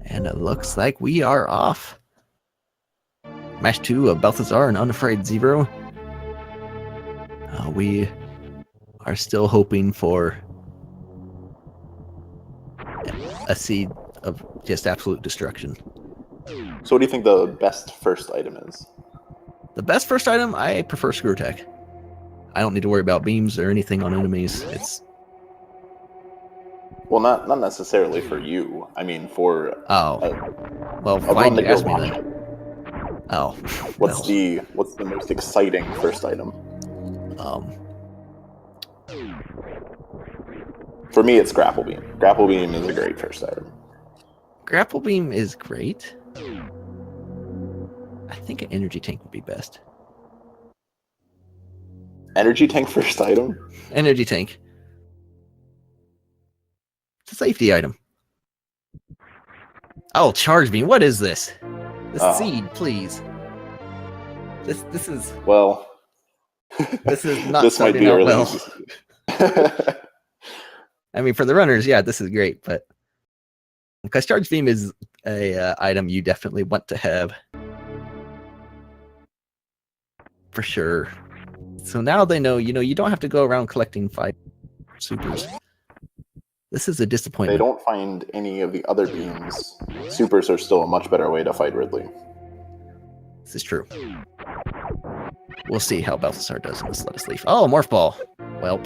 And it looks like we are off. Match 2 of Belthasar and Unafraidzeo. We are still hoping for a seed of just absolute destruction. So what do you think the best first item is? The best first item, I prefer Screw Attack. I don't need to worry about beams or anything on enemies. It's well, not necessarily for you. I mean, for well, a why run did that you ask you're me then? launching. Oh, What's the most exciting first item? For me, it's Grapple Beam. Grapple Beam is a great first item. Grapple Beam is great. I think an Energy Tank would be best. Energy Tank first item? Energy Tank. It's a safety item. Oh, Charge Beam. What is this? The seed, please. This is well. This is not. This might be early. Well. I mean, for the runners, yeah, this is great, but because Charge Beam is a item you definitely want to have for sure. So now they know, you don't have to go around collecting 5 supers. This is a disappointment. They don't find any of the other beams. Supers are still a much better way to fight Ridley. This is true. We'll see how Belthasar does in this Lettuce Leaf. Oh, Morph Ball. Welp.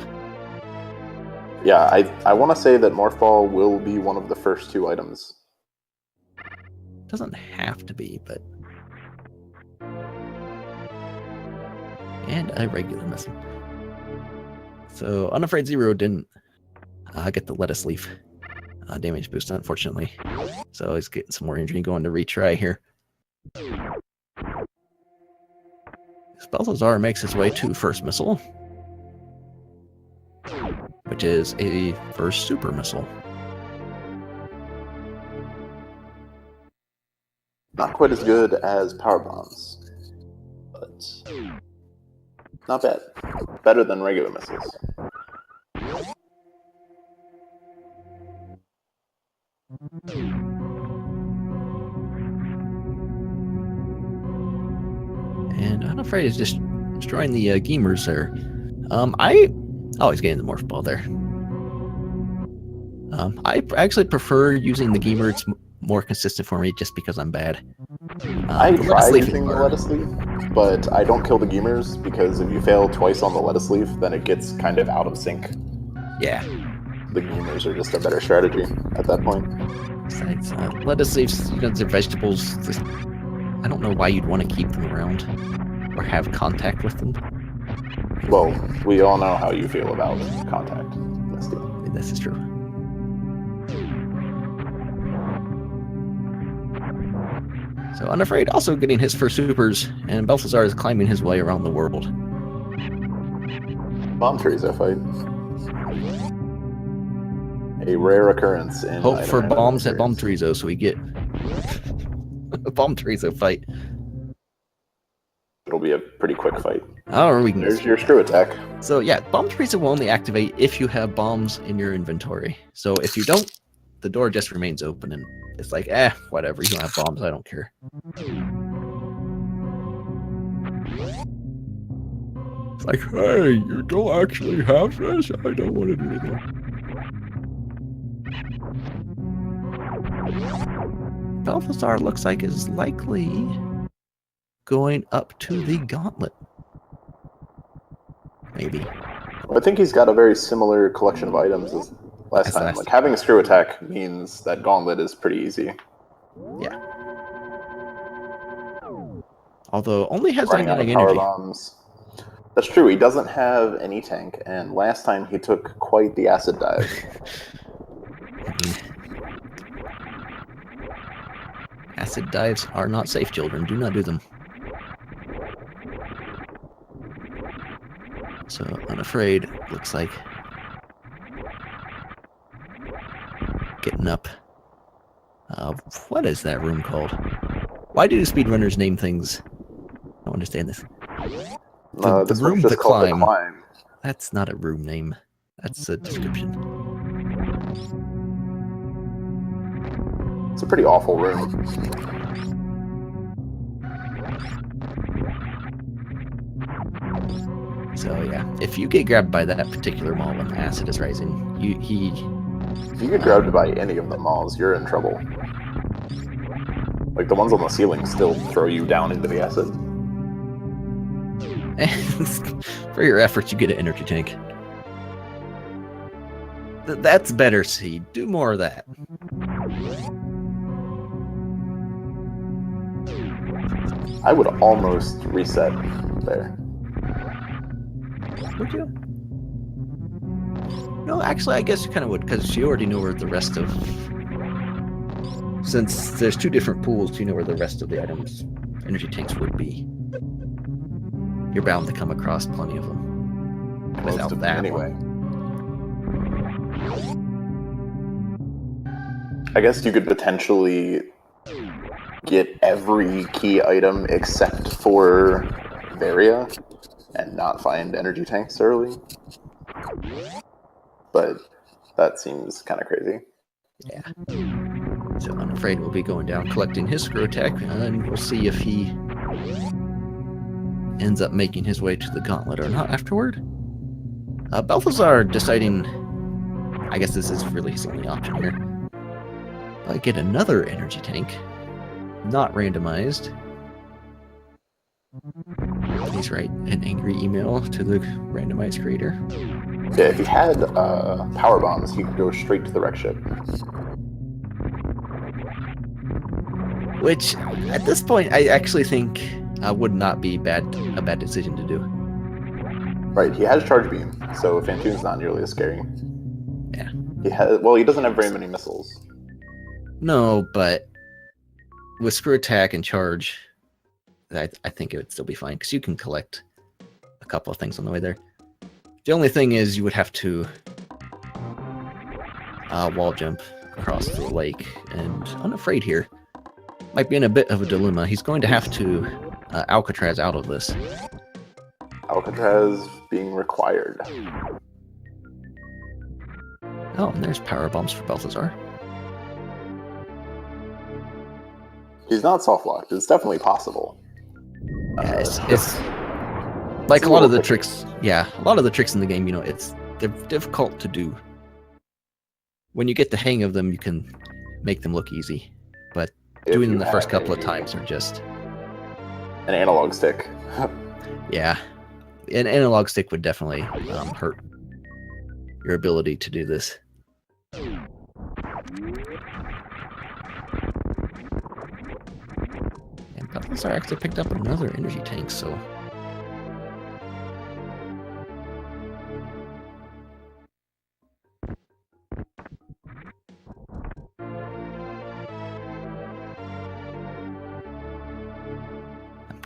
Yeah, I want to say that Morph Ball will be one of the first 2 items. Doesn't have to be, but... And a regular missile. So, Unafraidzeo didn't get the Lettuce Leaf damage boost, unfortunately. So he's getting some more injury, going to retry here. Belthasar makes his way to first missile, which is a first super missile. Not quite as good as Power Bombs, but not bad. Better than regular missiles. And I'm afraid it's just destroying the gamers there. I always getting the Morph Ball there. I actually prefer using the gamer. It's more consistent for me just because I'm bad. I try using the Lettuce Leaf, but I don't kill the gamers because if you fail twice on the Lettuce Leaf, then it gets kind of out of sync. Yeah. The gamers are just a better strategy at that point. Besides, Lettuce Leaves, they're vegetables. I don't know why you'd want to keep them around or have contact with them. Well, we all know how you feel about contact, Misty. This is true. So Unafraid also getting his first supers, and Belthasar is climbing his way around the world. Bomb Traizo fight. A rare occurrence in... Hope for bombs at Bomb Traizo, so we get a Bomb Traizo fight. It'll be a pretty quick fight. Oh, we can. There's your Screw Attack. So yeah, Bomb Traizo will only activate if you have bombs in your inventory. So if you don't, the door just remains open, and it's like, whatever. You don't have bombs, I don't care. It's like, hey, you don't actually have this? I don't want to do that. Belthasar looks like is likely going up to the gauntlet. Maybe. Well, I think he's got a very similar collection of items as last time. Like, having a Screw Attack means that gauntlet is pretty easy. Yeah. Although only has running out of energy. Power Bombs. That's true, he doesn't have any tank, and last time he took quite the acid dive. Acid dives are not safe, children. Do not do them. So, Unafraid looks like getting up. What is that room called? Why do speedrunners name things? I don't understand this. The room, the climb. That's not a room name. That's a description. It's a pretty awful room. So yeah, if you get grabbed by that particular mall when acid is rising, if you get grabbed by any of the malls, you're in trouble. Like the ones on the ceiling still throw you down into the acid. For your efforts, you get an energy tank. That's better, Seed. Do more of that. I would almost reset there. Would you? No, actually, I guess you kind of would, because you already know where the rest of... Since there's two different pools, you know where the rest of the items, energy tanks would be. You're bound to come across plenty of them. Without that anyway. I guess you could potentially get every key item except for Varia and not find energy tanks early. But that seems kind of crazy. Yeah. So I'm afraid we'll be going down collecting his screw attack, and we'll see if he ends up making his way to the gauntlet or not afterward. Belthasar deciding, I guess this is really his only option here. I get another energy tank, not randomized. Please write an angry email to the randomized creator. Yeah, if he had power bombs, he could go straight to the wreck ship. Which, at this point, I actually think would not be a bad decision to do. Right, he has charge beam, so Phantoon's not nearly as scary. Yeah. He doesn't have very many missiles. No, but with screw attack and charge, I think it would still be fine, because you can collect a couple of things on the way there. The only thing is you would have to wall jump across the lake, and Unafraid here might be in a bit of a dilemma. He's going to have to Alcatraz out of this. Alcatraz being required. Oh, and there's power bombs for Belthasar. He's not soft locked. It's definitely possible. Yeah, it's like a lot of the tricks. Yeah, a lot of the tricks in the game, they're difficult to do. When you get the hang of them, you can make them look easy. But doing them the first couple of times are just... An analog stick. Yeah. An analog stick would definitely hurt your ability to do this. And Belthasar actually picked up another energy tank, so...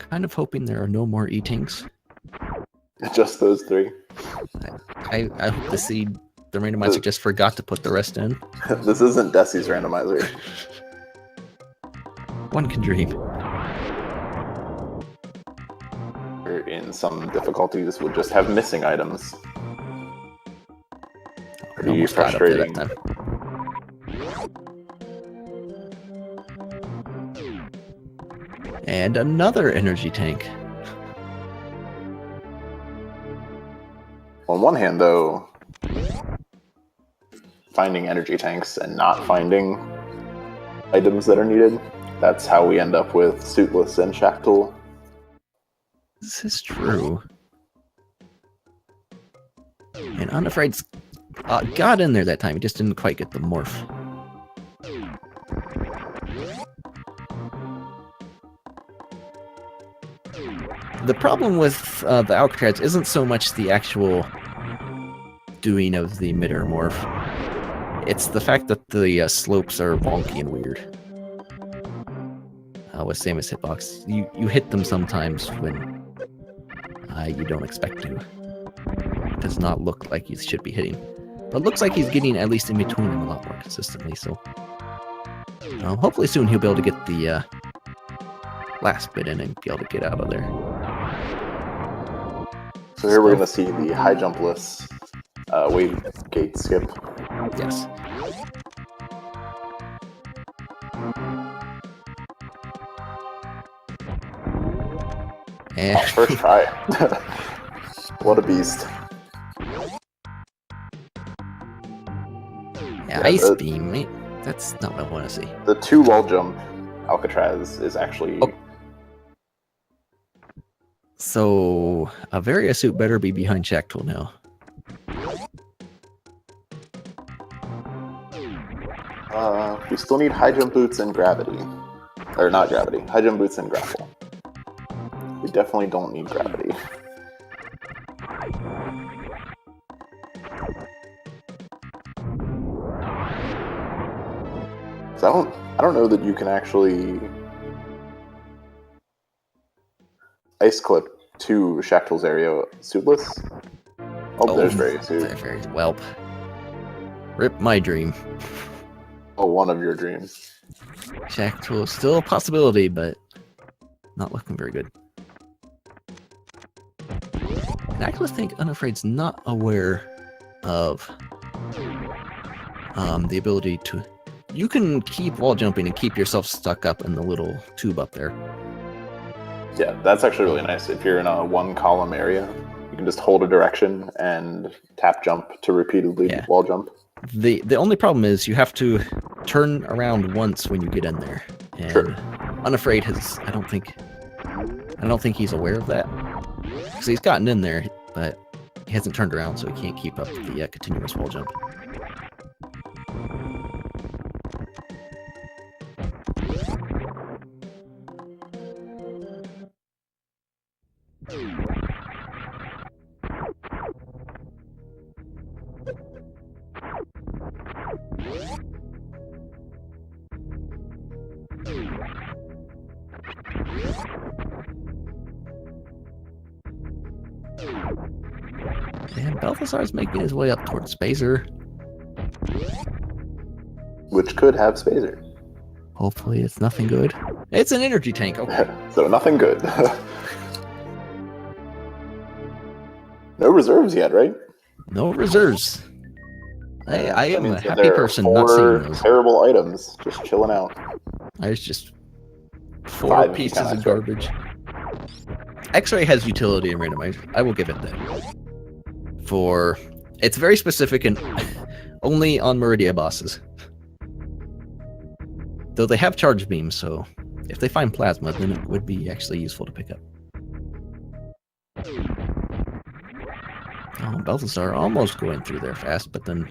kind of hoping there are no more E-tanks. Just those three. I hope the randomizer just forgot to put the rest in. This isn't Desi's randomizer. One can dream. We're in some difficulties, we'll just have missing items. Pretty frustrating. And another energy tank. On one hand, though, finding energy tanks and not finding items that are needed, that's how we end up with Suitless and Shactal. This is true. And Unafraid's got in there that time. He just didn't quite get the morph. The problem with the Alcatraz isn't so much the actual doing of the emitter morph. It's the fact that the slopes are wonky and weird. With Samus hitbox, you hit them sometimes when you don't expect to. It does not look like you should be hitting. But it looks like he's getting at least in between them a lot more consistently, so... hopefully soon he'll be able to get the last bit in and be able to get out of there. So here we're going to see the high jumpless wave gate skip. Yes. And first try. What a beast. yeah, Ice Beam, mate. That's not what I want to see. The 2 wall jump Alcatraz is actually... Oh. So, a Varia suit better be behind Shacktool now. We still need high jump boots and gravity. Or not gravity, high jump boots and grapple. We definitely don't need gravity. So I don't know that you can actually ice clip to Shacktool's area suitless. Oh, there's Varia suit. Welp. Rip my dream. Oh, one of your dreams. Shacktool is still a possibility, but not looking very good. And I actually think Unafraid's not aware of the ability to... You can keep wall jumping and keep yourself stuck up in the little tube up there. Yeah, that's actually really nice. If you're in a 1 column area, you can just hold a direction and tap jump to repeatedly wall jump. The only problem is you have to turn around once when you get in there. And sure. Unafraid has... I don't think he's aware of that. Because he's gotten in there, but he hasn't turned around, so he can't keep up the continuous wall jump. And Belthasar's making his way up towards Spazer. Which could have Spazer. Hopefully it's nothing good. It's an energy tank, okay. So nothing good. No reserves yet, right? No reserves. I am a happy person not seeing those. Terrible items just chilling out. There's just 4 pieces of garbage. X-Ray has utility in Randomizer. I will give it that. It's very specific and only on Meridia bosses. Though they have charge beams, so if they find plasma, then it would be actually useful to pick up. Oh, Belthasar almost going through there fast, but then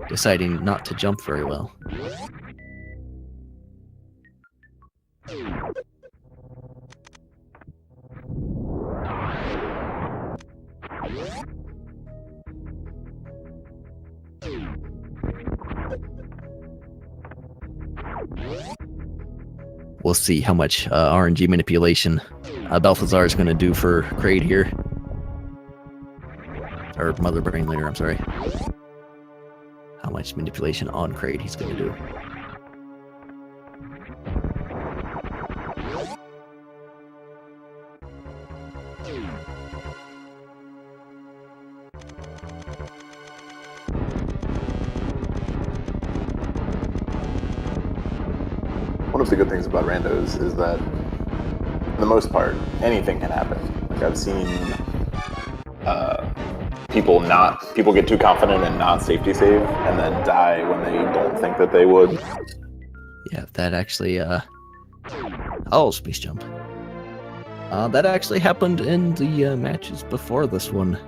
deciding not to jump very well. We'll see how much RNG manipulation Belthasar is going to do for Kraid here. Or Mother Brain later, I'm sorry. How much manipulation on Kraid he's going to do. One of the good things about randos is that, for the most part, anything can happen. Like I've seen people get too confident and not safety save, and then die when they don't think that they would. Yeah, that actually, oh, space jump. That actually happened in the matches before this one.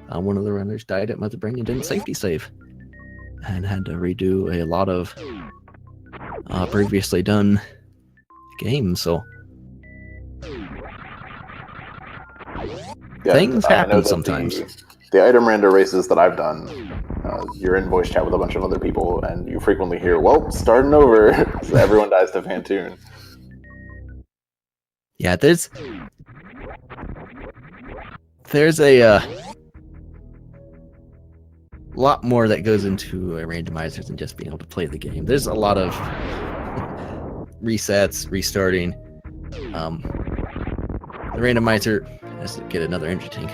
One of the runners died at Mother Brain and didn't safety save, and had to redo a lot of previously done games, so yeah, things happen sometimes. The item rando races that I've done, you're in voice chat with a bunch of other people, and you frequently hear, well, starting over, so everyone dies to Fantoon. Yeah, there's a lot more that goes into a randomizer than just being able to play the game. There's a lot of resets, restarting. The randomizer has to get another energy tank.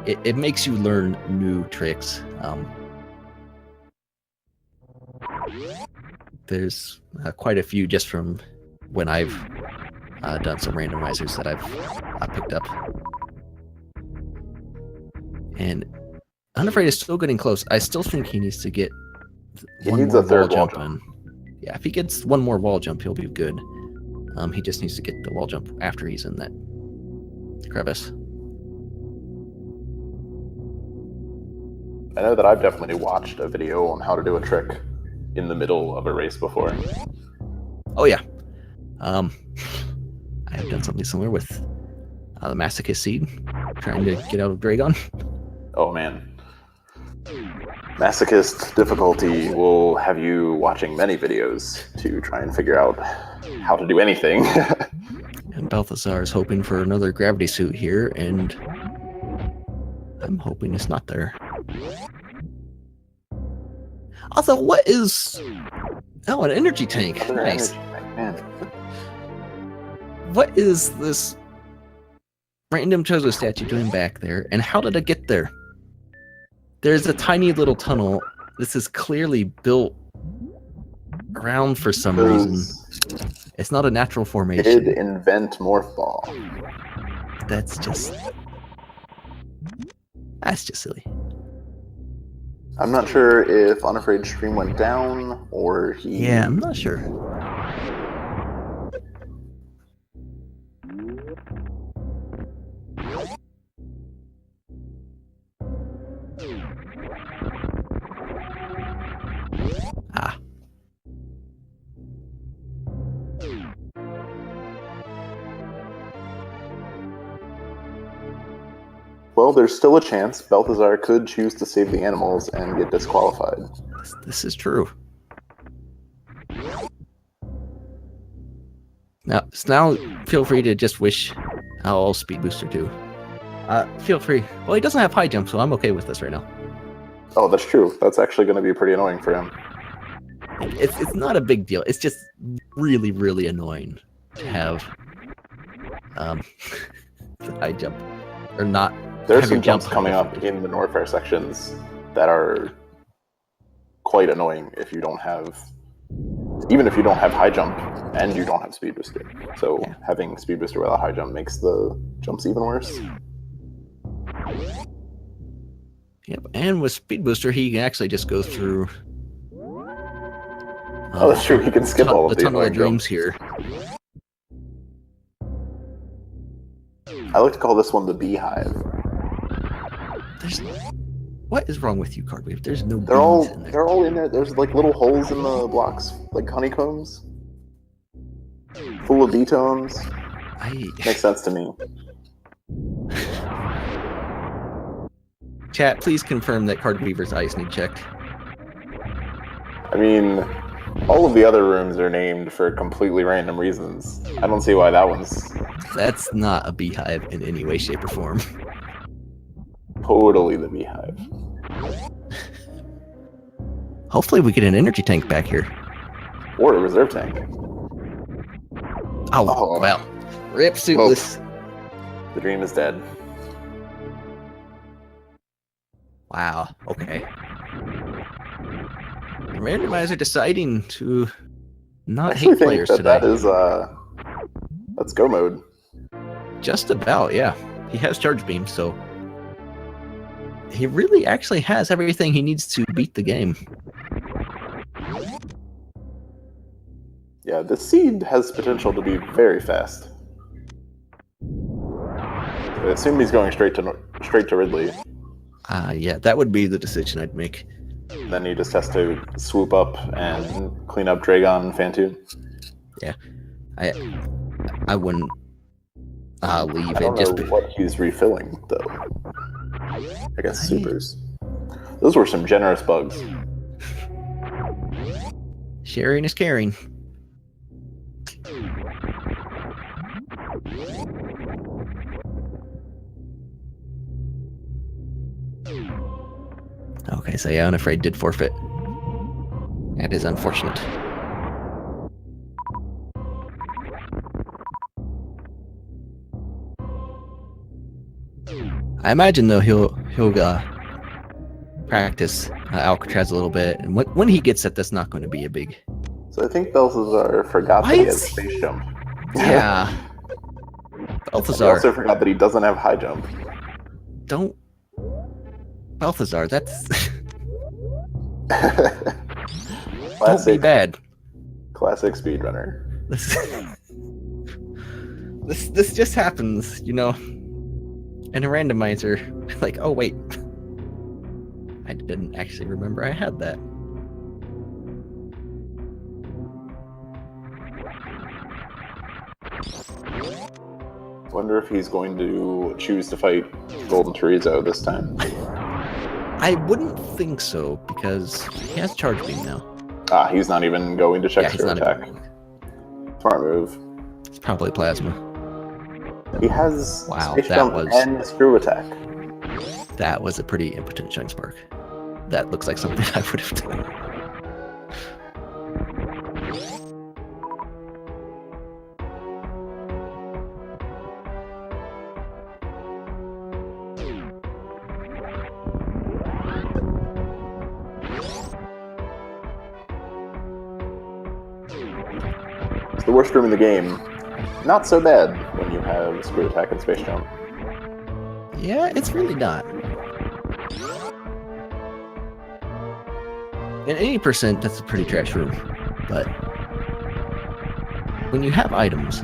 It makes you learn new tricks. There's quite a few just from when I've done some randomizers that I picked up. And Unafraid is still getting close. I still think he needs to get one more wall jump in. Yeah, if he gets one more wall jump, he'll be good. He just needs to get the wall jump after he's in that crevice. I know that I've definitely watched a video on how to do a trick in the middle of a race before. Oh yeah. I have done something similar with the Masochist Seed, trying to get out of Dragon. Oh man. Masochist difficulty will have you watching many videos to try and figure out how to do anything. And Belthasar is hoping for another gravity suit here, and I'm hoping it's not there. Also, what is... Oh, an energy tank. Another Nice. energy tank, man. What is this random Chozo statue doing back there, and how did it get there? There's a tiny little tunnel. This is clearly built around for some reason. It's not a natural formation. Did invent Morph Ball. That's just silly. I'm not sure if Unafraid's stream went down or he... Yeah, I'm not sure. Ah. Well, there's still a chance Belthasar could choose to save the animals and get disqualified. This is true. Now, feel free to just wish I'll Speed Booster too. Feel free. Well, he doesn't have high jump, so I'm okay with this right now. Oh, that's true. That's actually going to be pretty annoying for him. It's not a big deal. It's just really, really annoying to have the high jump or not. There's some jumps coming up in the Norfair sections that are quite annoying if you don't have, even if you don't have high jump and you don't have speed booster. So yeah, having speed booster without high jump makes the jumps even worse. Yep, and with speed booster, he can actually just go through. Oh, that's true. He can skip all of the tunnel of dreams jumps here. I like to call this one the beehive. What is wrong with you, Cardweave? There's no they're all in there. They're all in there. There's like little holes in the blocks, like honeycombs, full of bee-tones. Makes sense to me. Chat, please confirm that Cardweaver's eyes need checked. I mean, all of the other rooms are named for completely random reasons. I don't see why that one's... That's not a beehive in any way, shape, or form. Totally the beehive. Hopefully we get an energy tank back here. Or a reserve tank. Oh. Well. Rip Suitless. Well, the dream is dead. Wow, okay. The Randomizer deciding to not hate players today. That is, that's go mode. Just about, yeah. He has charge beam, so he really actually has everything he needs to beat the game. Yeah, this seed has potential to be very fast. I assume he's going straight to Ridley. Yeah, that would be the decision I'd make. Then he just has to swoop up and clean up Dragon and Fantoon. Yeah, I wouldn't leave. I don't know what he's refilling though. I guess supers. Those were some generous bugs. Sharing is caring. Okay, so yeah, Unafraid did forfeit. That is unfortunate. I imagine though he'll practice Alcatraz a little bit, and when he gets it, that's not going to be a big. So I think Belthasar forgot that he had space jump. Yeah, Belthasar. I also forgot that he doesn't have high jump. Don't. Belthasar, that's. Don't be bad. Classic speedrunner. This just happens, you know. In a randomizer, like, oh wait, I didn't actually remember I had that. Wonder if he's going to choose to fight Golden Chorizo this time. I wouldn't think so, because he has Charge Beam now. Ah, he's not even going to check Screw Attack. Smart move. It's probably Plasma. He has Space Jump and Screw Attack. That was a pretty impotent Shine Spark. That looks like something I would have done. It's the worst room in the game. Not so bad when you have Screw Attack and Space Jump. Yeah, it's really not. In 80%, that's a pretty trash room. But when you have items,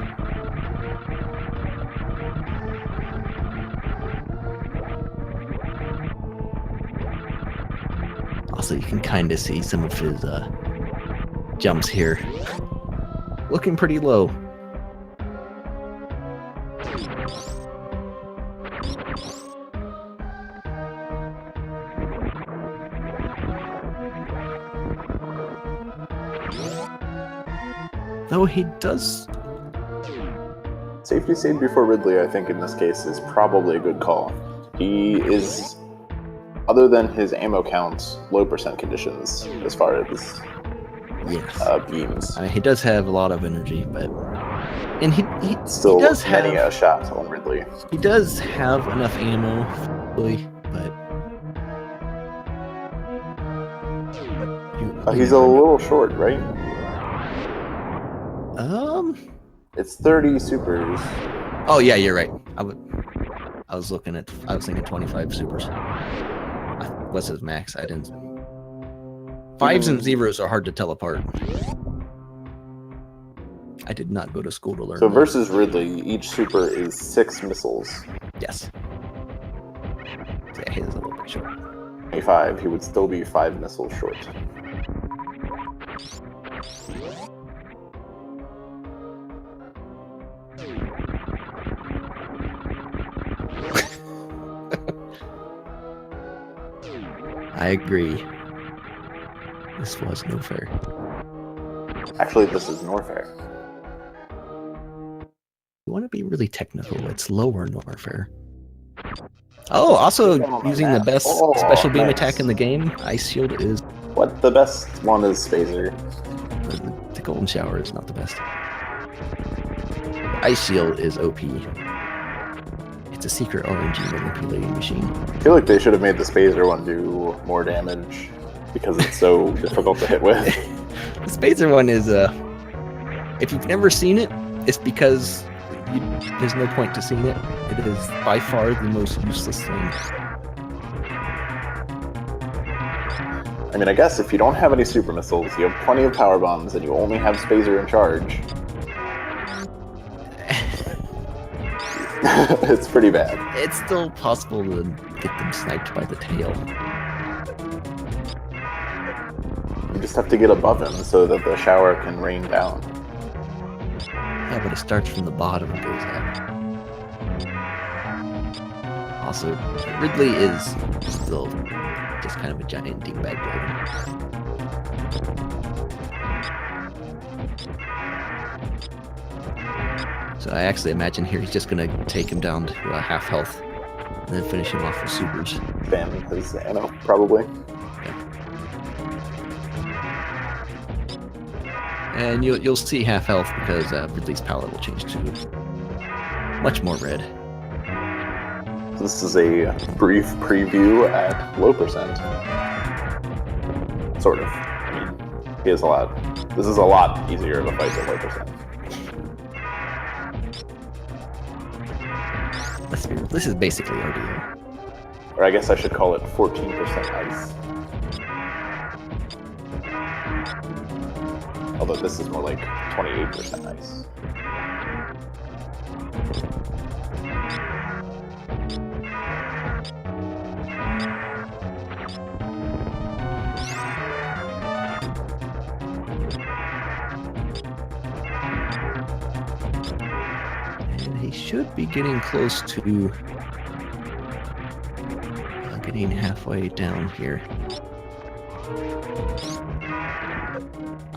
also you can kind of see some of his jumps here. Looking pretty low. Though he does... Safety save before Ridley, I think, in this case, is probably a good call. He is, other than his ammo count, low percent conditions as far as beams. I mean, he does have a lot of energy, but... And he still does have many a shot on Ridley. He does have enough ammo, really, but... He's a little short, right? It's 30 supers. Oh yeah, you're right. I was thinking 25 supers. What's his max? I didn't. 5s and 0s are hard to tell apart. I did not go to school to learn. So versus Ridley, each super is 6 missiles. Yes. Yeah, he is a little bit short. 25, he would still be 5 missiles short. I agree. This was no fair. Actually, this is Norfair. You want to be really technical, it's lower Norfair. Oh, also using the best special beam attack in the game, Ice Shield is... What? The best one is Spazer. The Golden Shower is not the best. Ice Shield is OP. It's a secret RNG manipulating machine. I feel like they should have made the Spazer one do more damage because it's so difficult to hit with. The Spazer one is, if you've never seen it, it's because there's no point to seeing it. It is by far the most useless thing. I mean, I guess if you don't have any super missiles, you have plenty of power bombs, and you only have Spazer in charge. It's pretty bad. It's still possible to get them sniped by the tail. You just have to get above him so that the shower can rain down. Yeah, but it starts from the bottom and goes up. Also, Ridley is still just kind of a giant dingbat golem. So I actually imagine here he's just gonna take him down to half health and then finish him off with supers. Spam his ammo, probably. Yeah. And you'll see half health because Ridley's palette will change to much more red. This is a brief preview at low percent. Sort of. I mean, he is a lot. This is a lot easier of a fight at low percent. This is basically RDO. Or I guess I should call it 14% ice. Although this is more like 28% ice. And he should be getting close to getting halfway down here.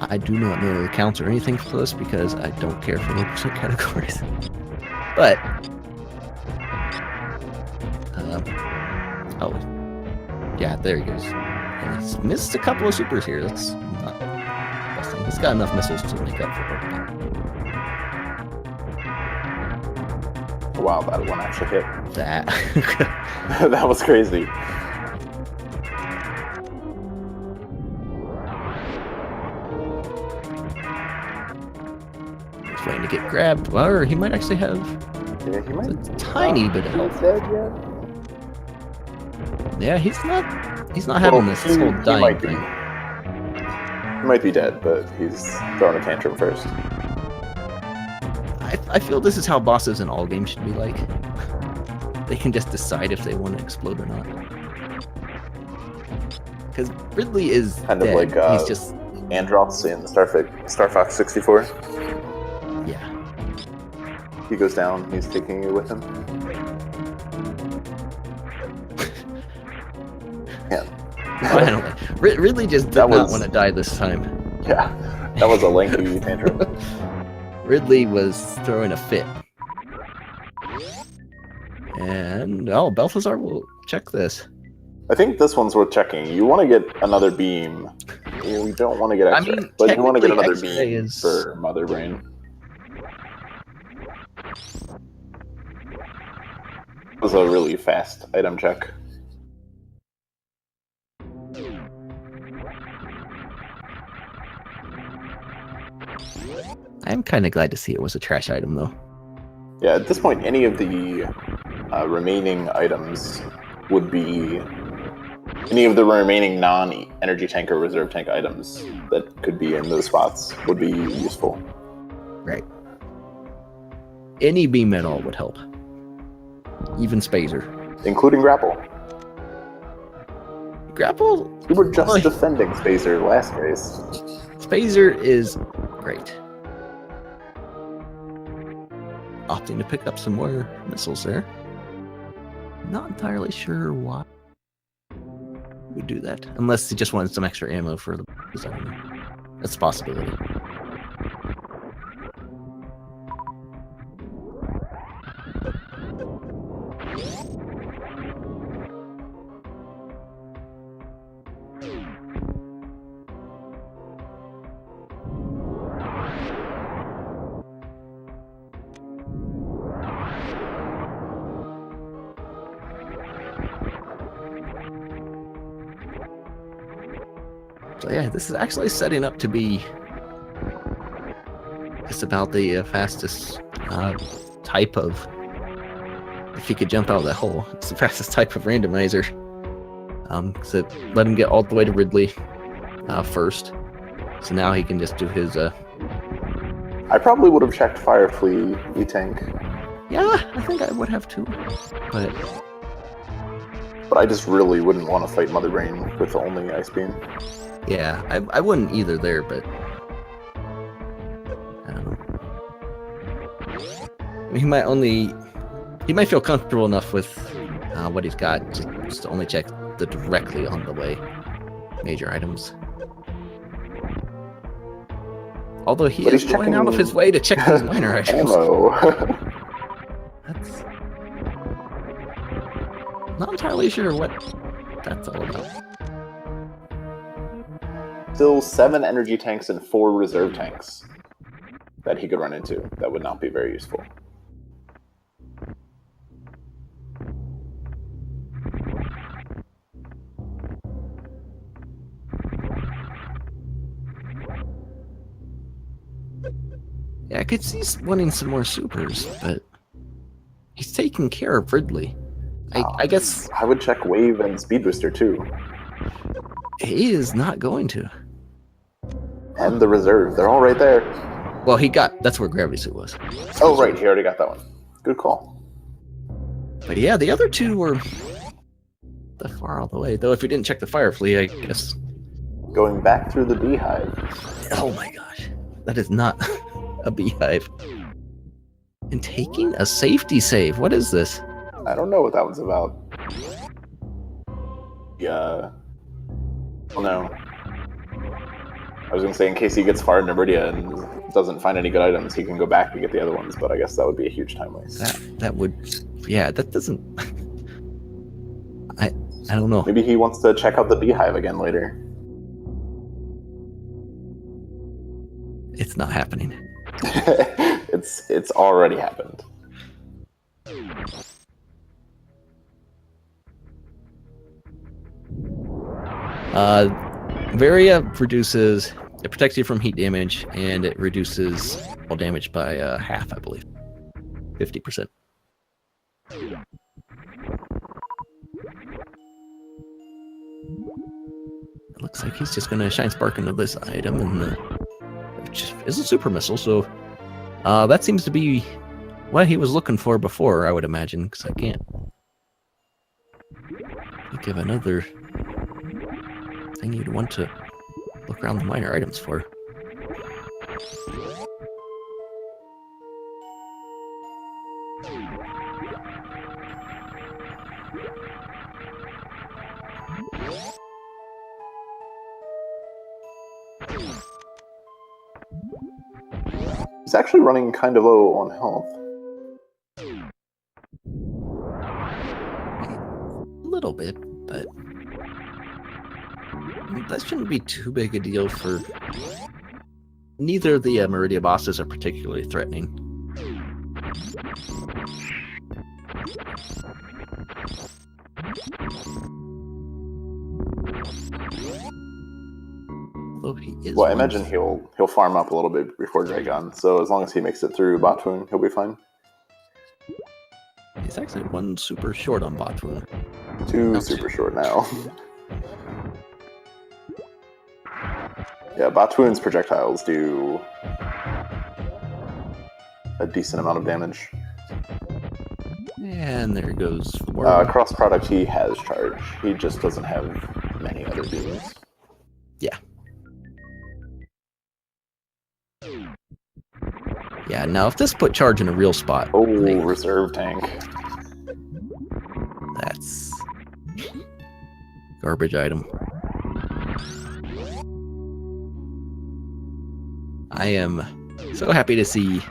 I do not know the counts or anything for this because I don't care for 1% categories. But, oh, yeah, there he goes. And he's missed a couple of supers here. That's not busting. He's got enough missiles to make up for it. Wow, that one actually hit. That. That was crazy. He's waiting to get grabbed. Or he might actually have Yeah, he might. a tiny bit of health. Dead yet? Yeah, he's not having this whole dying might be. thing. He might be dead, but he's throwing a tantrum first. I feel this is how bosses in all games should be like. They can just decide if they want to explode or not. Because Ridley is Kind dead. of like He's just Andross in Star Fox 64. yeah. He goes down, he's taking you with him. Yeah. Finally, Ridley just did That not was- want to die this time. Yeah, that was a lengthy tantrum. Ridley was throwing a fit. And oh, Belthasar will check this. I think this one's worth checking. You want to get another beam. You don't want to get extra, mean, but you want to get technically another X-ray beam is- for Mother Brain. That was a really fast item check. I'm kind of glad to see it was a trash item, though. Yeah, at this point, any of the remaining items would be any of the remaining non-energy tank or reserve tank items that could be in those spots would be useful. Right. Any beam at all would help. Even Spazer. Including Grapple. Grapple? We were just Like- defending Spazer last race. Spazer is great. Opting to pick up some more missiles there. Not entirely sure why he would do that. Unless he just wanted some extra ammo for the design. That's a possibility. So yeah, this is actually setting up to be just about the fastest type of, if he could jump out of that hole, it's the fastest type of randomizer. Because it let him get all the way to Ridley first. So now he can just do his I probably would have checked Firefly E-Tank, yeah, I think I would have too. But but I just really wouldn't want to fight Mother Brain with only Ice Beam. yeah, I wouldn't either there, but I don't know. He might feel comfortable enough with what he's got just to only check the directly on the way major items. Although he But is he's going out of checking his way to check these minor items. Ammo. That's not entirely sure what that's all about. Still 7 energy tanks and 4 reserve tanks that he could run into. That would not be very useful. Yeah, I could see wanting some more supers, but He's taking care of Ridley. I guess I would check Wave and Speed Booster too. he is not going to. And the reserve. They're all right there. Well, that's where Gravity Suit was. Oh, right. He already got that one. Good call. But yeah, the other two were that far all the way. Though if you didn't check the Fire Flea, I guess. Going back through the beehive. Oh my gosh. That is not a beehive. And taking a safety save. What is this? I don't know what that one's about. Yeah. Oh no. I was going to say, in case he gets far into Meridia and doesn't find any good items, he can go back and get the other ones, but I guess that would be a huge time waste. That would... Yeah, that doesn't... I don't know. Maybe he wants to check out the beehive again later. It's not happening. It's already happened. Varia reduces... It protects you from heat damage, and it reduces all damage by half, I believe. 50%. It looks like he's just going to Shine Spark into this item, and which is a super missile, so that seems to be what he was looking for before, I would imagine, because I can't think of another thing you'd want to look around the minor items for. He's actually running kind of low on health. A little bit, but that shouldn't be too big a deal for... Neither of the Meridia bosses are particularly threatening. Well, I imagine he'll farm up a little bit before Dragon, so as long as he makes it through Botwoon, he'll be fine. He's actually one super short on Botwoon. Two super short now. Yeah, Botwoon's projectiles do a decent amount of damage. And there goes... Cross product, he has charge. He just doesn't have many other beams. Yeah. Yeah, now if this put charge in a real spot... Oh, reserve tank. That's... garbage item. I am so happy to see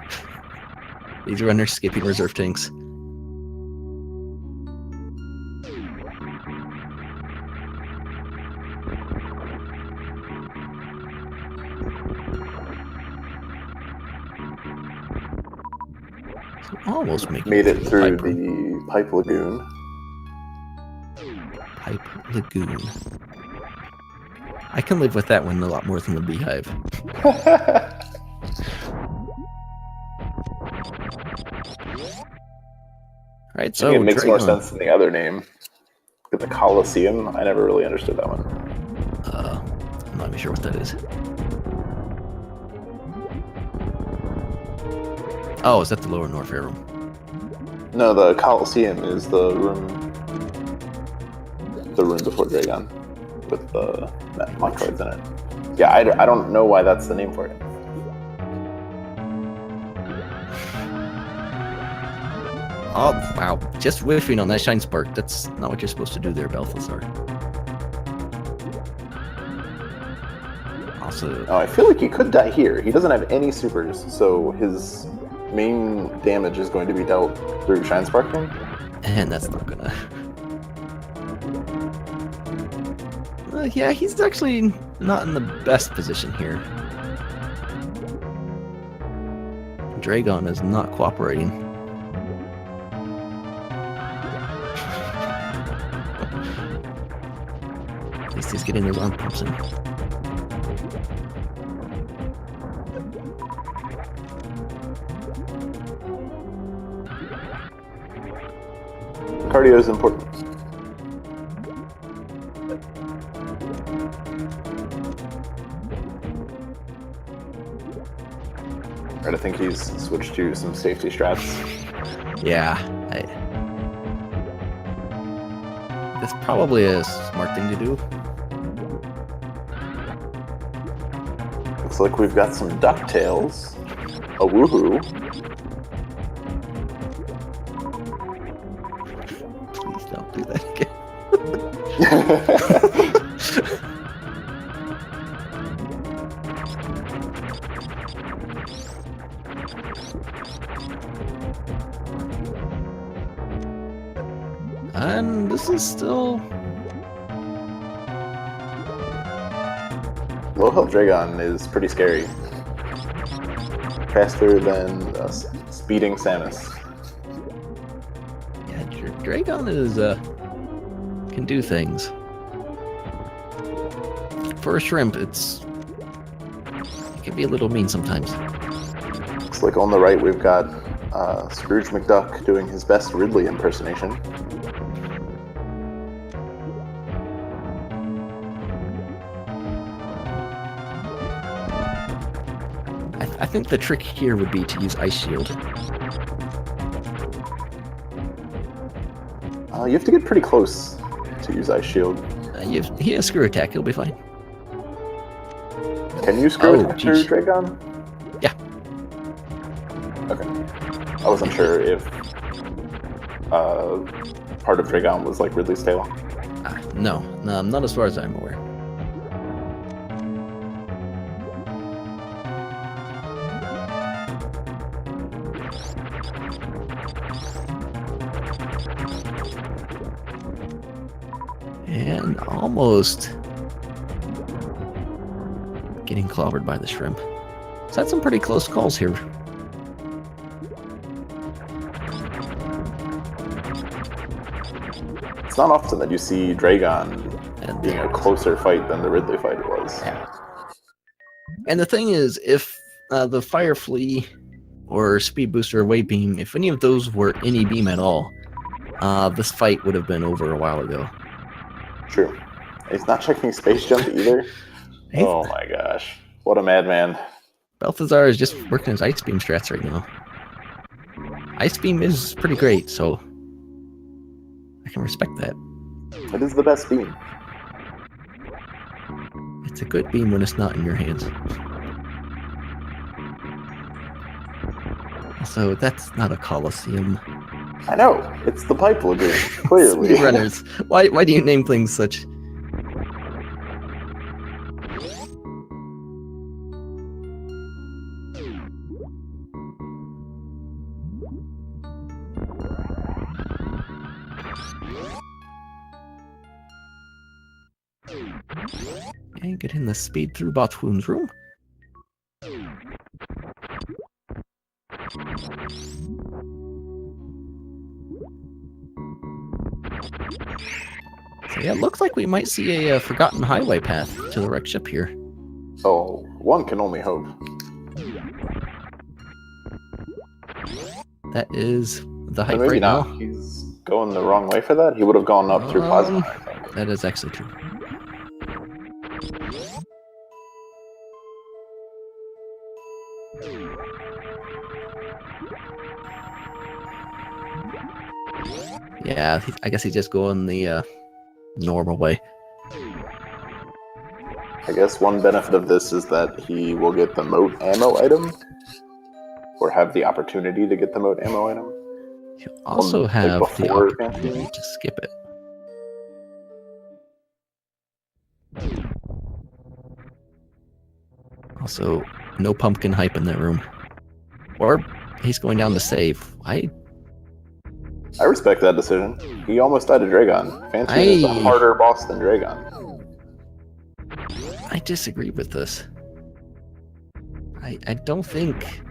these runners skipping reserve tanks. So almost made it through the Pipe Lagoon. Pipe Lagoon. I can live with that one a lot more than the Beehive. Right, so it makes more sense than the other name. The Coliseum, I never really understood that one. I'm not even sure what that is. Oh, is that the Lower Norfair room? No, the Coliseum is the room before Dragon, with the Moctroids in it. Yeah, I don't know why that's the name for it. Oh, wow. Just whiffing on that Shine Spark. That's not what you're supposed to do there, Belthasar. Also... Oh, I feel like he could die here. He doesn't have any supers, so his main damage is going to be dealt through Shine Sparking. And that's not gonna... yeah, he's actually not in the best position here. Dragon is not cooperating. At least he's getting his arm pumps in. Cardio is important. Right, I think he's switched to some safety strats. Yeah. That's probably a smart thing to do. Looks like we've got some DuckTales. A woohoo. Please don't do that again. And this is still... Low health Dragon is pretty scary. Faster than a speeding Samus. Yeah, Dragon is, can do things. For a shrimp, it can be a little mean sometimes. Looks like on the right we've got Scrooge McDuck doing his best Ridley impersonation. I think the trick here would be to use Ice Shield. You have to get pretty close to use Ice Shield. He has Screw Attack, he'll be fine. Can you screw attack through Dragon? Yeah. Okay. I wasn't sure if part of Dragon was like Ridley's tail. No, not as far as I'm aware. And almost getting clobbered by the shrimp. So that's some pretty close calls here. It's not often that you see Dragon being a closer fight than the Ridley fight was. Yeah. And the thing is, if the Fire Flea or Speed Booster or Wave Beam, if any of those were any beam at all, this fight would have been over a while ago. True. He's not checking Space Jump either. Oh my gosh. What a madman. Belthasar is just working his Ice Beam strats right now. Ice Beam is pretty great, so I can respect that. It is the best beam. It's a good beam when it's not in your hands. Also, that's not a Coliseum. I know. It's the Pipe Lagoon, clearly. Speedrunners. Why do you name things such... And getting the speed through Botwoon's room. So yeah, it looks like we might see a Forgotten Highway path to the wreck ship here. Oh, one can only hope. That is the hype maybe right not. now. He's going the wrong way for that. He would have gone up through Plasma, I think. That is actually true. Yeah, I guess he's just going the normal way. I guess one benefit of this is that he will get the moat ammo item, or have the opportunity to get the moat ammo item. He'll also have the opportunity to skip it. Also, no pumpkin hype in that room. Or he's going down to save. I respect that decision. He almost died to Dragon. Fantine is a harder boss than Dragon. I disagree with this. I don't think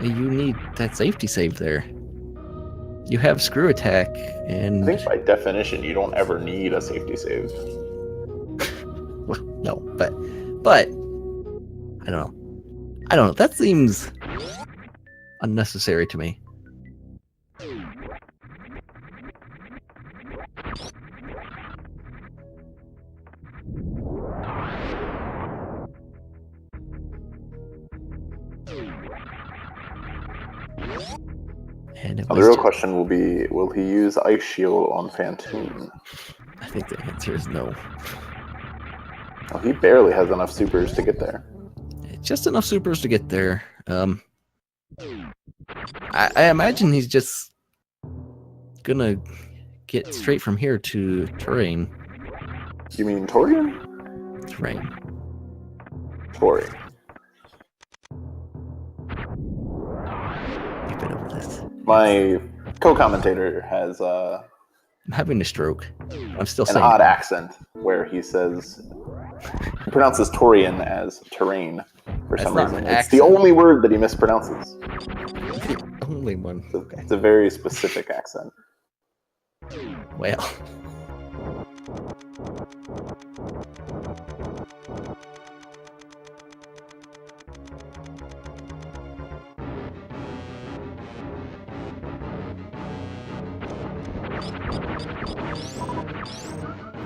you need that safety save there. You have Screw Attack, and... I think by definition you don't ever need a safety save. No, but I don't know. That seems unnecessary to me. And it the was real just, question will be, will he use Ice Shield on Phantoon? I think the answer is no. Well, he barely has enough supers to get there. Just enough supers to get there. I imagine he's just gonna get straight from here to terrain. You mean Torian? Terrain. Tori. You've been over this. My co-commentator has I'm having a stroke. I'm still an saying odd it. accent where he says, he pronounces Torian as terrain for some not reason. an It's the accent. only word that he mispronounces. The only one. Okay. It's a very specific accent. Well.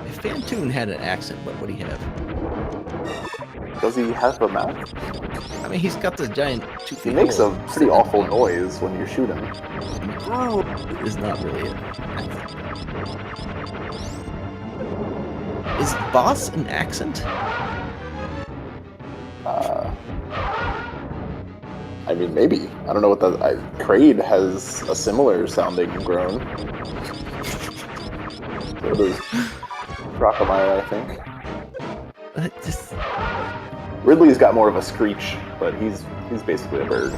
If Phantoon had an accent, what would he have? Does he have a mouth? I mean, he's got this giant He toothy makes a hole pretty sitting awful at the noise when you shoot him. end. Is not really it. Is boss an accent? I mean, maybe. I don't know what that. Kraid has a similar sounding groan. So does Rockemeyer, I think. Just Ridley's got more of a screech, but he's basically a bird.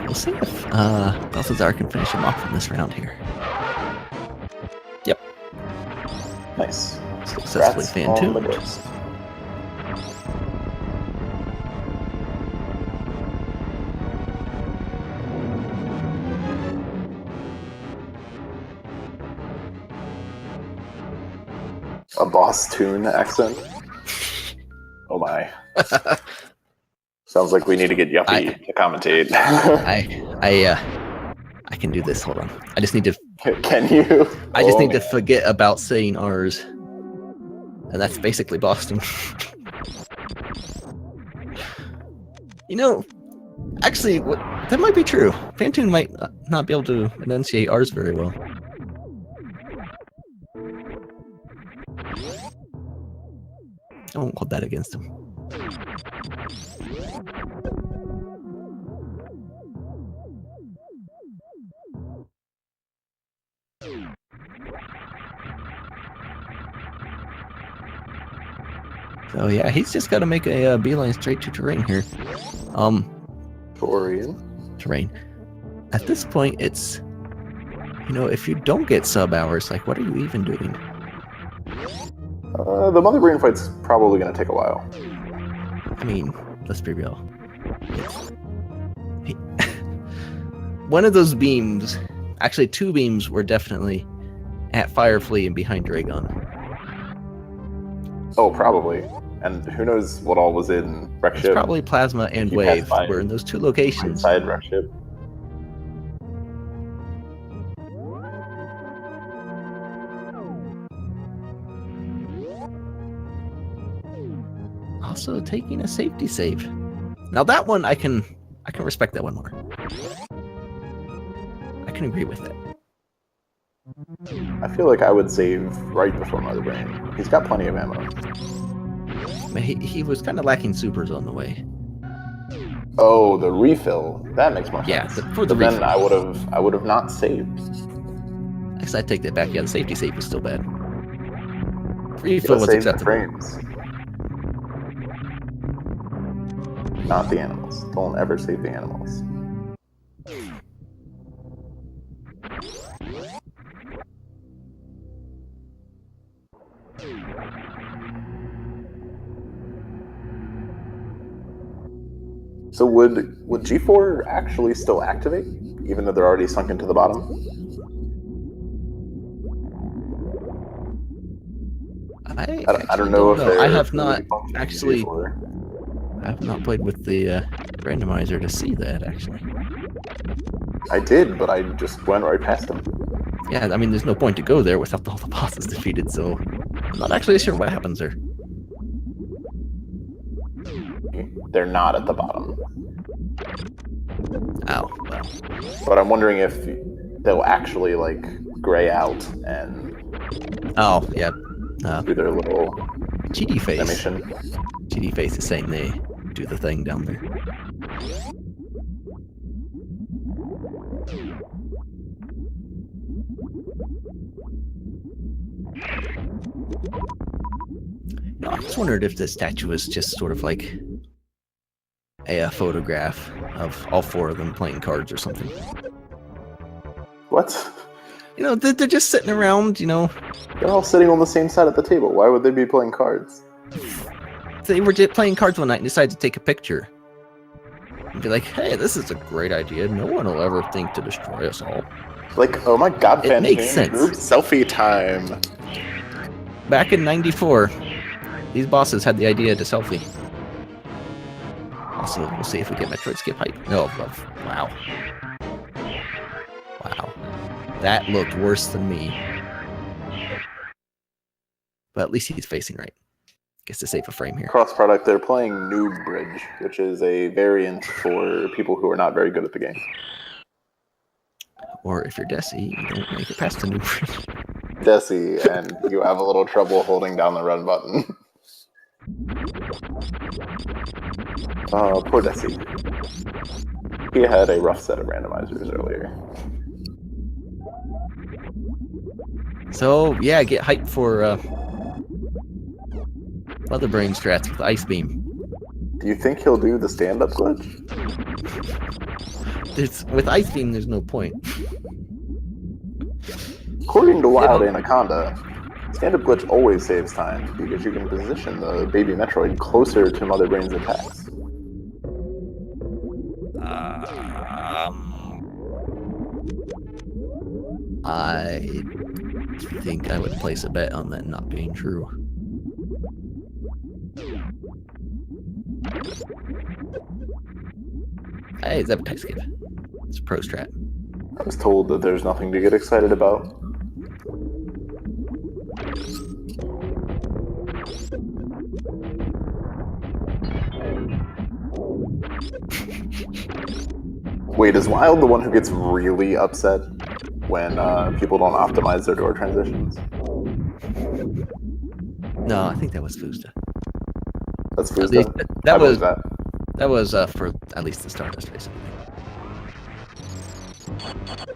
we'll see if Belthasar can finish him off in this round here. Yep, Nice. successfully Congrats on the Phantooned. ghost. A boss tune accent. Oh my. Sounds like we need to get Yuppie to commentate. I can do this. Hold on. I just need to. Can you? I just need to forget about saying ours, and that's basically Boston. You know, actually, that might be true. Phantoon might not be able to enunciate ours very well. I won't hold that against him. So yeah, he's just got to make a beeline straight to terrain here. Torian. Terrain. At this point, it's, you know, if you don't get sub hours, like, what are you even doing? The Mother Brain fight's probably going to take a while. I mean, let's be real. One of those beams, actually two beams, were definitely at Firefly and behind Dragon. Oh, probably. And who knows what all was in Wreck It's Ship. probably Plasma and You Wave passed by were in those two locations. Inside Wreck Ship. Also taking a safety save. Now that one I can respect that one more. I can agree with it. I feel like I would save right before Mother Brain. He's got plenty of ammo. But he was kind of lacking supers on the way. Oh, the refill. That makes more sense. Yeah, for the but then refill. I would have not saved. I guess I take that back. Yeah, the safety save was still bad. You Refill was save the acceptable. frames. Not the animals. Don't ever save the animals. So would G4 actually still activate, even though they're already sunk into the bottom? I don't know if they're I have not functioning actually. G4. I have not played with the randomizer to see that actually. I did, but I just went right past him. Yeah, I mean, there's no point to go there without all the bosses defeated, so I'm not actually sure what happens there. They're not at the bottom. Oh, well. But I'm wondering if they'll actually, like, gray out and... Oh, yeah. do their little... GD face. animation. GD face is saying they do the thing down there. No, I just wondered if the statue is just sort of like a photograph of all four of them playing cards or something. What? You know, they're just sitting around, you know. They're all sitting on the same side at the table. Why would they be playing cards? They were just playing cards one night and decided to take a picture. And be like, hey, this is a great idea. No one will ever think to destroy us all. Like, oh my god, It makes sense. Group selfie time. Back in '94, these bosses had the idea to selfie. Also, we'll see if we get Metroid skip hype. No, wow. Wow. That looked worse than me. But at least he's facing right. Guess to save a frame here. Cross product, they're playing Noob Bridge, which is a variant for people who are not very good at the game. Or if you're Desi, you don't make it past the new bridge. Desi, and you have a little trouble holding down the run button. Poor Desi. He had a rough set of randomizers earlier. So, yeah, get hyped for Leather Brain strats with Ice Beam. Do you think he'll do the stand-up glitch? With Ice Beam, there's no point. According to Wild Anaconda, stand-up glitch always saves time because you can position the baby Metroid closer to Mother Brain's attacks. I think I would place a bet on that not being true. Hey, it's appetite skip. It's a pro strat. I was told that there's nothing to get excited about. Wait, is Wild the one who gets really upset when people don't optimize their door transitions? No, I think that was Fusta. That's Fusta? That was for at least the Stardust race.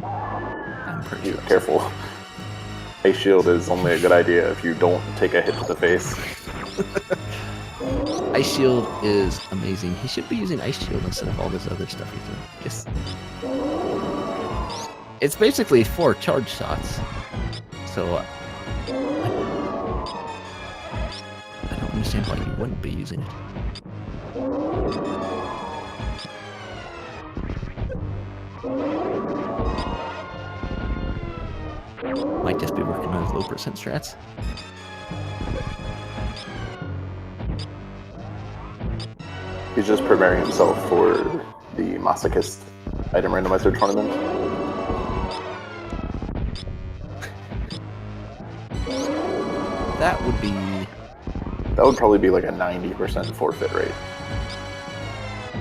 I'm pretty sure. Careful. Ice Shield is only a good idea if you don't take a hit to the face. Ice Shield is amazing. He should be using Ice Shield instead of all this other stuff he's doing. Just... It's basically 4 charge shots. So I don't understand why you wouldn't be using it. Might just be working on his low percent strats. He's just preparing himself for the Masochist item randomizer tournament. That would be... That would probably be like a 90% forfeit rate.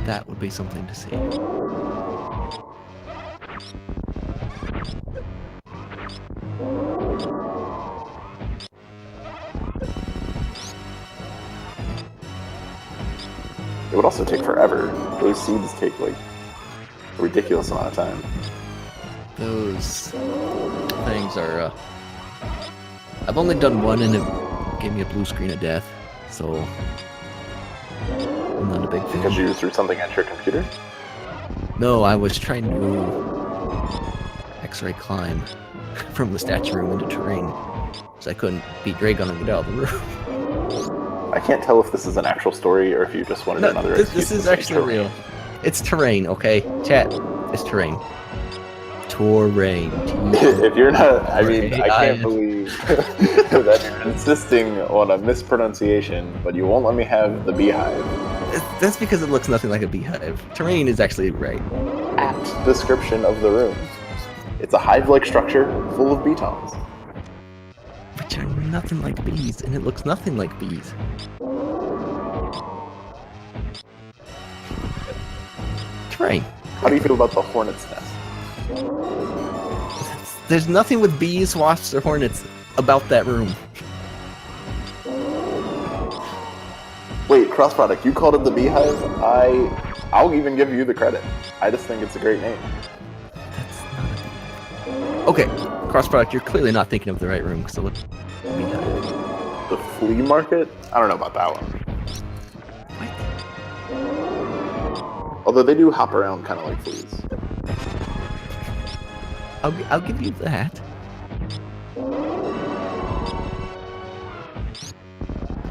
That would be something to see. It would also take forever. Those seeds take like a ridiculous amount of time. Those things are... I've only done one and it gave me a blue screen of death, so I'm not a big fan. Because you threw something at your computer? No, I was trying to X-ray climb from the statue room into terrain, so I couldn't beat Dragon and get out of the room. I can't tell if this is an actual story or if you just wanted another excuse. This is actually real. It's terrain, okay? Chat, it's terrain. Terrain. If you're not, I mean, I can't believe that you're insisting on a mispronunciation, but you won't let me have the beehive That's because it looks nothing like a beehive. Terrain is actually right. Apt description of the room. It's a hive-like structure full of betons. Which are nothing like bees, and it looks nothing like bees. Terrain. How do you feel about the hornet's nest? There's nothing with bees, wasps, or hornets about that room. Wait, cross product, you called it the beehive? I'll even give you the credit. I just think it's a great name. That's not a beehive. Okay, cross product, you're clearly not thinking of the right room, because it looks beehive. The flea market? I don't know about that one. What? Although they do hop around kind of like fleas. I'll give you that.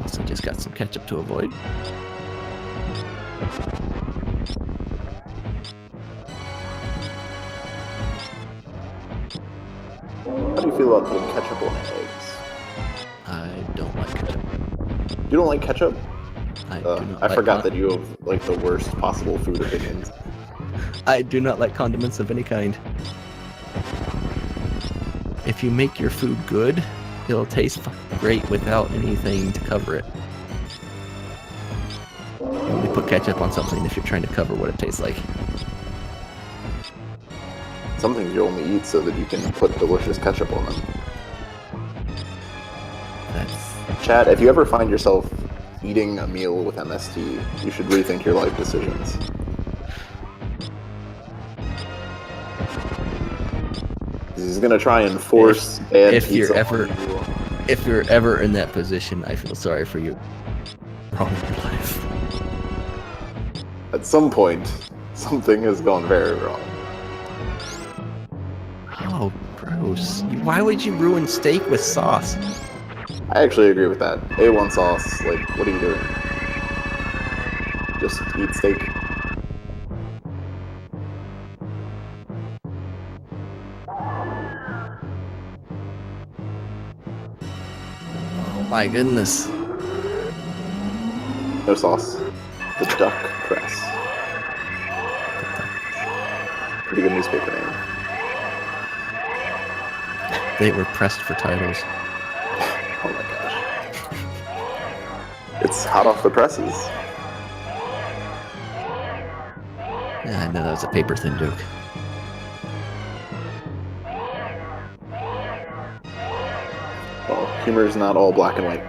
Also just got some ketchup to avoid. How do you feel about putting ketchup on eggs? I don't like ketchup. You don't like ketchup? I do not I like forgot that you have like the worst possible food opinions. I do not like condiments of any kind. If you make your food good, it'll taste great without anything to cover it. You only put ketchup on something if you're trying to cover what it tastes like. Some things you only eat so that you can put delicious ketchup on them. That's... Chad, if you ever find yourself eating a meal with MST, you should rethink your life decisions. He's gonna try and force bad if you're pizza ever on you. if you're ever in that position, I feel sorry for you. Wrong in your life. At some point, something has gone very wrong. Oh, gross. Why would you ruin steak with sauce? I actually agree with that. A1 sauce, like, what are you doing? Just eat steak. Oh my goodness. No sauce. The Duck Press. Pretty good newspaper name. They were pressed for titles. Oh my gosh. It's hot off the presses. Yeah, I know that was a paper thin joke. Well, humor is not all black and white.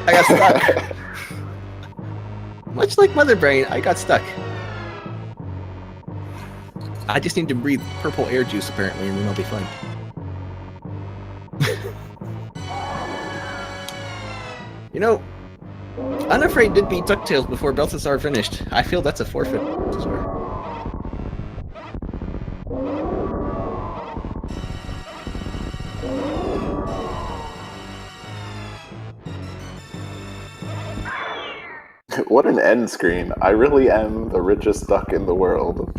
I got stuck. Much like Mother Brain, I got stuck. I just need to breathe purple air juice, apparently, and then I'll be fine. You know, Unafraid did beat DuckTales before Belthasar finished. I feel that's a forfeit. Sorry. What an end screen. I really am the richest duck in the world.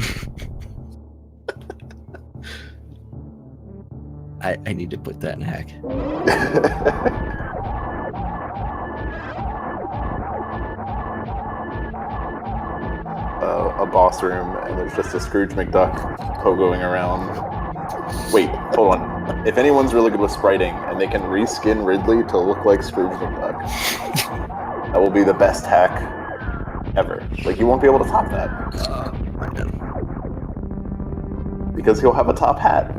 I need to put that in hack. A boss room, and there's just a Scrooge McDuck pogoing around. Wait, hold on. If anyone's really good with spriting, and they can reskin Ridley to look like Scrooge McDuck, that will be the best hack ever. Like, you won't be able to top that. Because he'll have a top hat.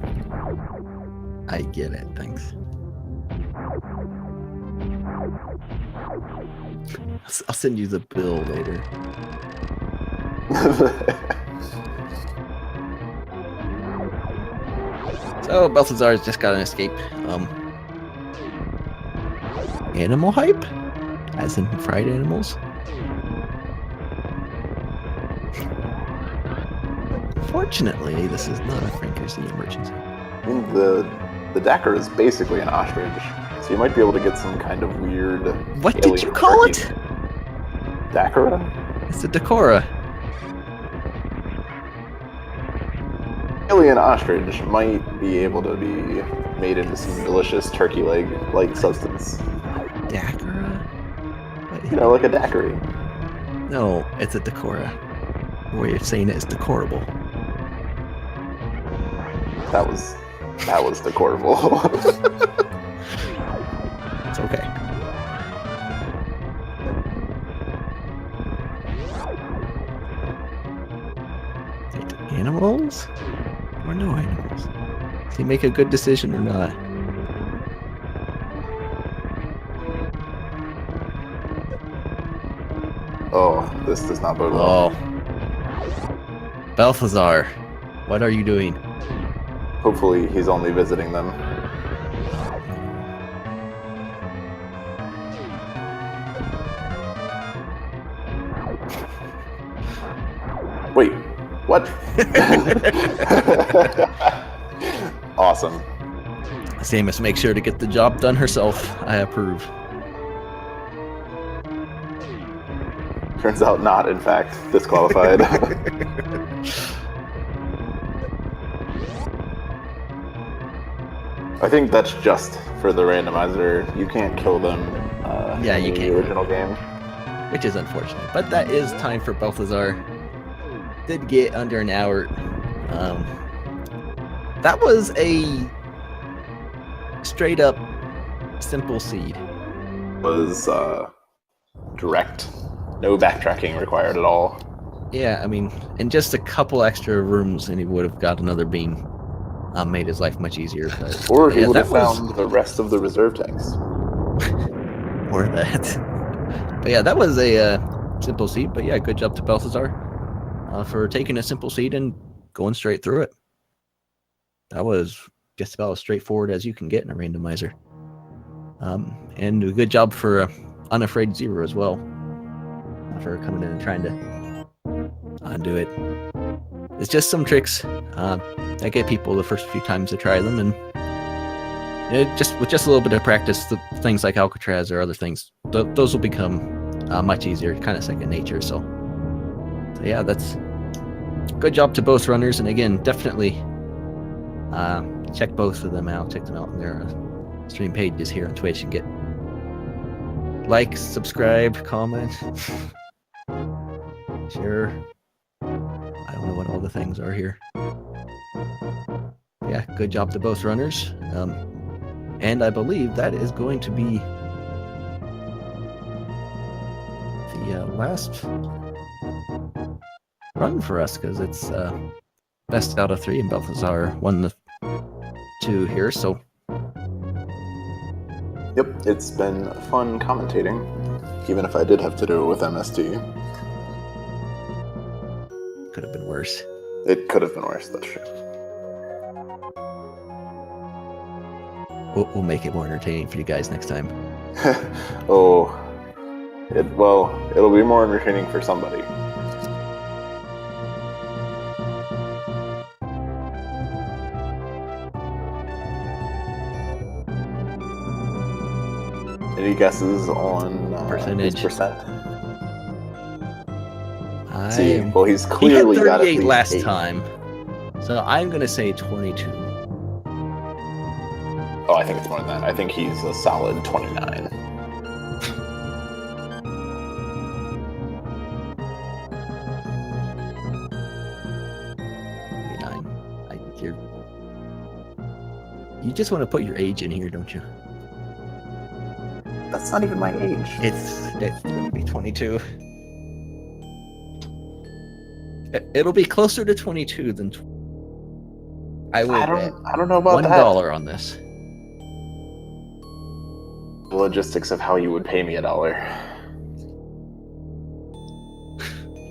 I get it, thanks. I'll send you the bill later. So, Belthasar's just got an escape. Animal hype? As in fried animals? Fortunately, this is not a Franker's emergency. I mean, the Dakar is basically an ostrich, so you might be able to get some kind of weird... What did you call it? Dakara? It's a Dakora. Alien ostrich might be able to be made into some delicious turkey leg-like substance. Dacra? You know, like a daiquiri. No, it's a decora. The way of saying it is decorable. That was decorable. It's okay. Animals? Or no animals? Does he make a good decision or not? Oh, this does not bode well. Oh. Belthasar, what are you doing? Hopefully he's only visiting them. Wait, what? Awesome. Samus makes sure to get the job done herself. I approve. Turns out not, in fact, disqualified. I think that's just for the randomizer. You can't kill them Yeah, in you the can't. original game. Which is unfortunate. But that is time for Belthasar. Did get under an hour. That was a straight up simple seed. Was direct. No backtracking required at all. Yeah, I mean, in just a couple extra rooms and he would have got another beam. Made his life much easier. But, Or he yeah, would have that was- found the rest of the reserve tanks. Or that. But yeah, that was a simple seed. But yeah, good job to Belthasar for taking a simple seed and going straight through it. That was just about as straightforward as you can get in a randomizer. And a good job for unafraidzeo as well for coming in and trying to do it. It's just some tricks that get people the first few times to try them, and with just a little bit of practice, the things like Alcatraz or other things, those will become much easier, kind of second nature. So yeah, that's good job to both runners, and again, definitely check both of them out. Check them out on their stream pages here on Twitch and get like, subscribe, comment, share. I don't know what all the things are here. Yeah, good job to both runners. And I believe that is going to be the last run for us, because it's best out of 3 and Belthasar won the 2 here, so. Yep, it's been fun commentating, even if I did have to do it with MST. Could have been worse. It could have been worse, that's true. We'll make it more entertaining for you guys next time. Oh, it'll be more entertaining for somebody. Any guesses on Percentage? his percent? See, well, he's he had clearly got at 38 least last 8. time, so I'm gonna say 22. Oh, I think it's more than that. I think he's a solid 29. You just want to put your age in here, don't you? That's not even my age. It's gonna be 22. It'll be closer to 22 than. I will bet I don't know about that. $1 on this. The logistics of how you would pay me $1.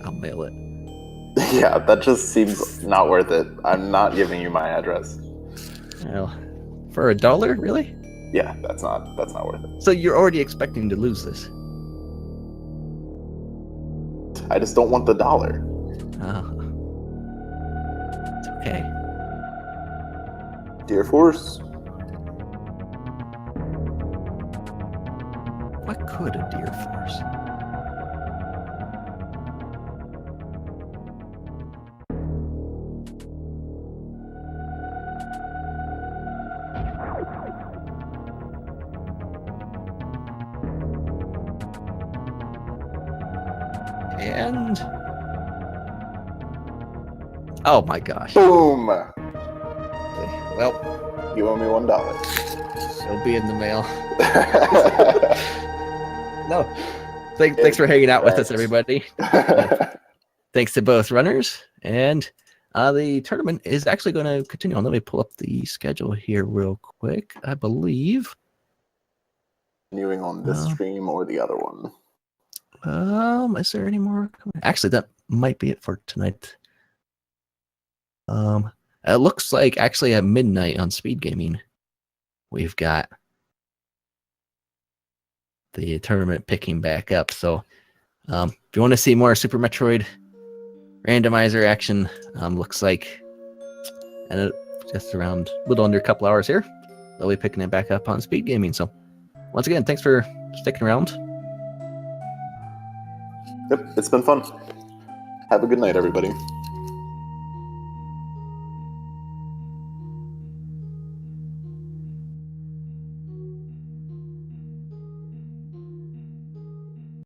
I'll mail it. Yeah, that just seems not worth it. I'm not giving you my address. Well, for $1, really? Yeah, that's not worth it. So you're already expecting to lose this? I just don't want the $1. It's okay. Dear Force. What could a deer force? And oh my gosh! Boom! Well, you owe me $1. it'll be in the mail. No. Thanks for hanging out with us, everybody. Thanks to both runners. And the tournament is actually going to continue on. Let me pull up the schedule here real quick. I believe. Continuing on this stream or the other one? Is there any more? Actually, that might be it for tonight. It looks like actually at midnight on Speed Gaming, we've got the tournament picking back up. So if you want to see more Super Metroid randomizer action, looks like and just around a little under a couple hours here, they'll be picking it back up on Speed Gaming. So once again, thanks for sticking around. Yep, it's been fun. Have a good night, everybody.